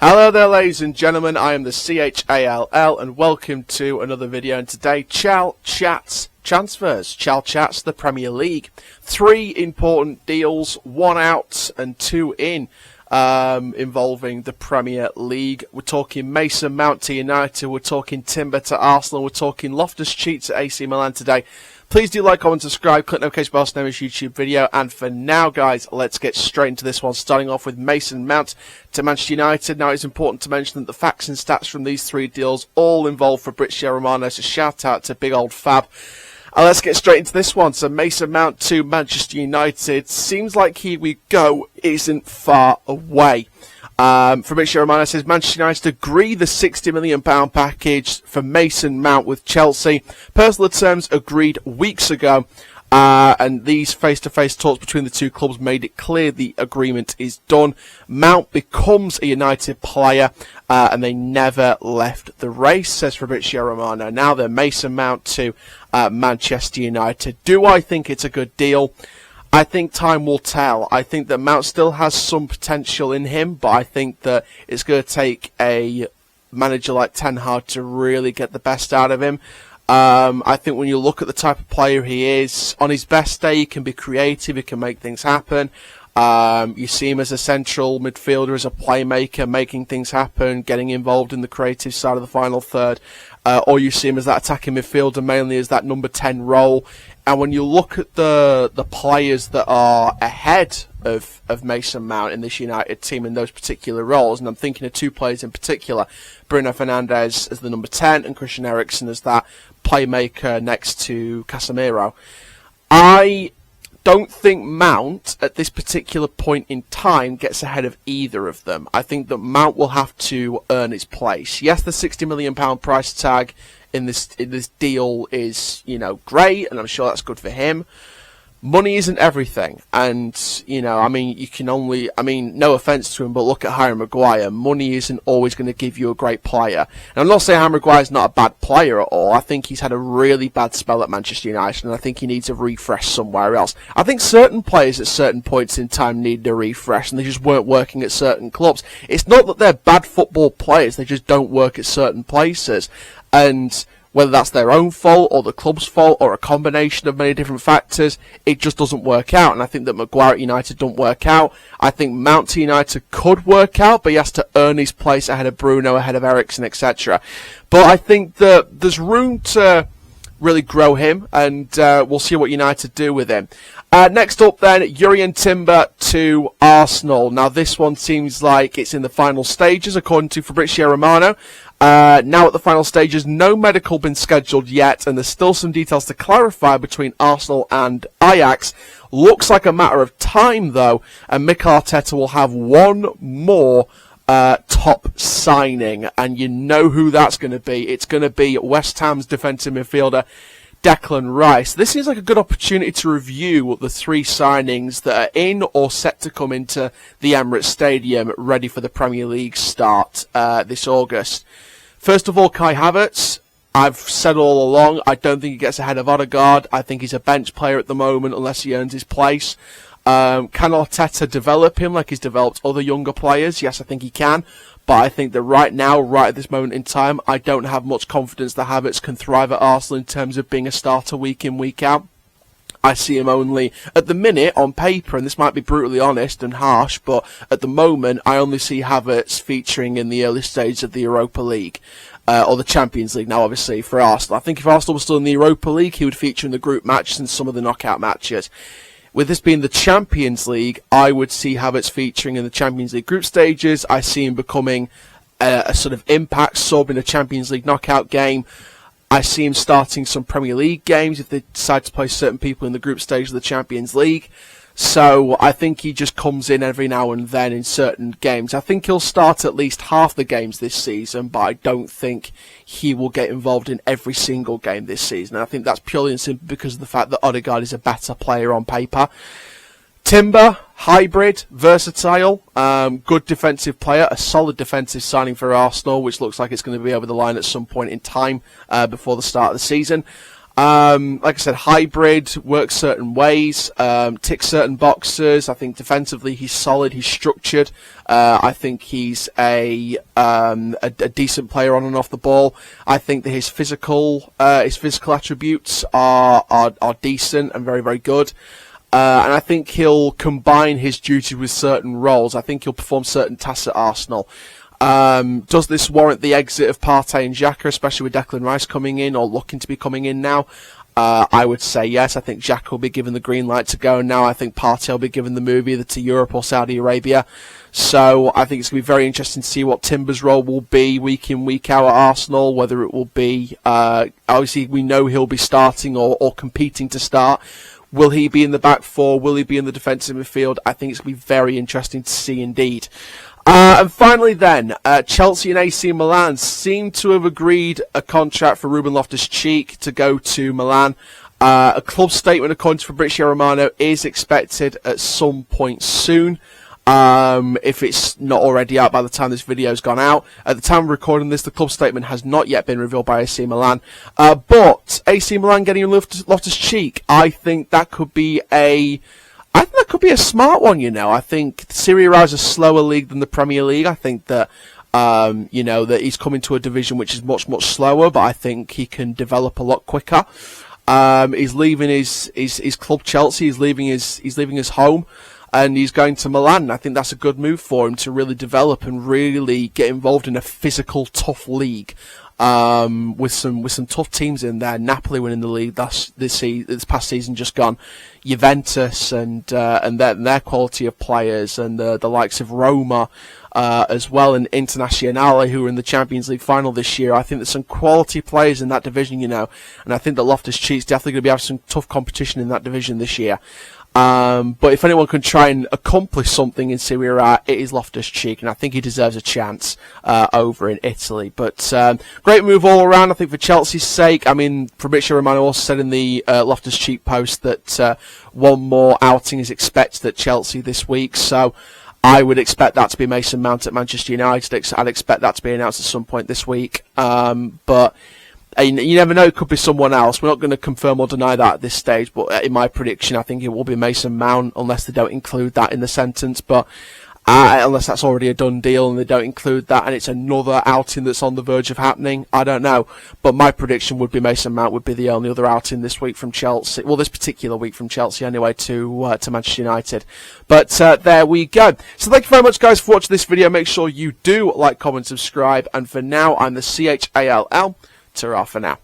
Hello there, ladies and gentlemen, I am the CHALL and welcome to another video, and today Chall Chats Transfers, Chall Chats the Premier League. 3 important deals, 1 out and 2 in, involving the Premier League. We're talking Mason Mount to United, we're talking Timber to Arsenal, we're talking Loftus-Cheek to AC Milan today. Please do like, comment, subscribe, click notification bell to know this YouTube video. And for now, guys, let's get straight into this one. Starting off with Mason Mount to Manchester United. Now, it's important to mention that the facts and stats from these 3 deals all involve Fabrizio Romano, so shout out to big old Fab. And let's get straight into this one. So Mason Mount to Manchester United. Seems like Here We Go isn't far away. Fabrizio Romano says Manchester United agree the £60 million package for Mason Mount with Chelsea. Personal terms agreed weeks ago, and these face-to-face talks between the 2 clubs made it clear the agreement is done. Mount becomes a United player, and they never left the race, says Fabrizio Romano. Now then, Mason Mount to Manchester United. Do I think it's a good deal? I think time will tell. I think that Mount still has some potential in him, but I think that it's going to take a manager like Ten Hag to really get the best out of him. I think when you look at the type of player he is, on his best day he can be creative, he can make things happen. You see him as a central midfielder, as a playmaker, making things happen, getting involved in the creative side of the final third. Or you see him as that attacking midfielder, mainly as that number 10 role. And when you look at the players that are ahead of Mason Mount in this United team in those particular roles, and I'm thinking of 2 players in particular, Bruno Fernandes as the number 10 and Christian Eriksen as that playmaker next to Casemiro. I don't think Mount at this particular point in time gets ahead of either of them. I think that Mount will have to earn his place. Yes, the £60 million price tag in this deal is, great, and I'm sure that's good for him. Money isn't everything, and, you can only, no offence to him, but look at Harry Maguire. Money isn't always going to give you a great player. And I'm not saying Harry Maguire's not a bad player at all. I think he's had a really bad spell at Manchester United, and I think he needs a refresh somewhere else. I think certain players at certain points in time need a refresh, and they just weren't working at certain clubs. It's not that they're bad football players, they just don't work at certain places. And whether that's their own fault or the club's fault or a combination of many different factors, it just doesn't work out. And I think that Maguire at United don't work out. I think Mount to United could work out, but he has to earn his place ahead of Bruno, ahead of Eriksen, etc. But I think that there's room to really grow him, and we'll see what United do with him. Next up then, Jurrien Timber to Arsenal. Now this one seems like it's in the final stages, according to Fabrizio Romano. Now at the final stages, no medical been scheduled yet, and there's still some details to clarify between Arsenal and Ajax. Looks like a matter of time though, and Mikel Arteta will have one more top signing, and you know who that's going to be. It's going to be West Ham's defensive midfielder Declan Rice. This seems like a good opportunity to review the 3 signings that are in or set to come into the Emirates Stadium ready for the Premier League start this August. First of all, Kai Havertz. I've said all along, I don't think he gets ahead of Odegaard. I think he's a bench player at the moment unless he earns his place. Can Arteta develop him like he's developed other younger players? Yes, I think he can. But I think that right now, right at this moment in time, I don't have much confidence that Havertz can thrive at Arsenal in terms of being a starter week in, week out. I see him only, at the minute, on paper, and this might be brutally honest and harsh, but at the moment, I only see Havertz featuring in the early stages of the Europa League, or the Champions League now, obviously, for Arsenal. I think if Arsenal was still in the Europa League, he would feature in the group matches and some of the knockout matches. With this being the Champions League, I would see Havertz featuring in the Champions League group stages. I see him becoming a sort of impact sub in a Champions League knockout game. I see him starting some Premier League games if they decide to play certain people in the group stage of the Champions League. So I think he just comes in every now and then in certain games. I think he'll start at least half the games this season, but I don't think he will get involved in every single game this season. And I think that's purely and simply because of the fact that Odegaard is a better player on paper. Timber, hybrid, versatile, good defensive player, a solid defensive signing for Arsenal, which looks like it's going to be over the line at some point in time before the start of the season. Like I said, hybrid, works certain ways, ticks certain boxes. I think defensively he's solid, he's structured. I think he's a decent player on and off the ball. I think that his physical attributes are decent and very, very good. And I think he'll combine his duties with certain roles. I think he'll perform certain tasks at Arsenal. Does this warrant the exit of Partey and Xhaka, especially with Declan Rice coming in or looking to be coming in now? I would say yes. I think Xhaka will be given the green light to go now. I think Partey will be given the move either to Europe or Saudi Arabia. So I think it's going to be very interesting to see what Timber's role will be week in, week out at Arsenal, whether it will be, obviously we know he'll be starting or competing to start. Will he be in the back four? Will he be in the defensive midfield? I think it's going to be very interesting to see indeed. And finally then, Chelsea and AC Milan seem to have agreed a contract for Ruben Loftus-Cheek to go to Milan. A club statement, according to Fabrizio Romano, is expected at some point soon. If it's not already out by the time this video's gone out. At the time of recording this, the club statement has not yet been revealed by AC Milan. But AC Milan getting Loftus-Cheek, I think that could be a smart one, you know. I think Serie A is a slower league than the Premier League. I think that, you know, that he's coming to a division which is much, much slower, but I think he can develop a lot quicker. He's leaving his club Chelsea, he's leaving his home, and he's going to Milan. I think that's a good move for him to really develop and really get involved in a physical, tough league. With some tough teams in there. Napoli winning the league this past season just gone. Juventus and their quality of players, and the likes of Roma as well, and Internazionale, who were in the Champions League final this year. I think there's some quality players in that division, you know, and I think that Loftus-Cheek's definitely going to be having some tough competition in that division this year. But if anyone can try and accomplish something in Serie A, it is Loftus-Cheek, and I think he deserves a chance over in Italy. But great move all around, I think, for Chelsea's sake. I mean, Fabrizio Romano also said in the Loftus-Cheek post that one more outing is expected at Chelsea this week, so I would expect that to be Mason Mount at Manchester United. I'd expect that to be announced at some point this week. But you never know, it could be someone else. We're not going to confirm or deny that at this stage, but in my prediction, I think it will be Mason Mount, unless they don't include that in the sentence. But unless that's already a done deal and they don't include that, and it's another outing that's on the verge of happening, I don't know. But my prediction would be Mason Mount would be the only other outing this week from Chelsea. Well, this particular week from Chelsea anyway, to Manchester United. But there we go. So thank you very much, guys, for watching this video. Make sure you do like, comment, subscribe. And for now, I'm the CHALL. Ta-ra for now.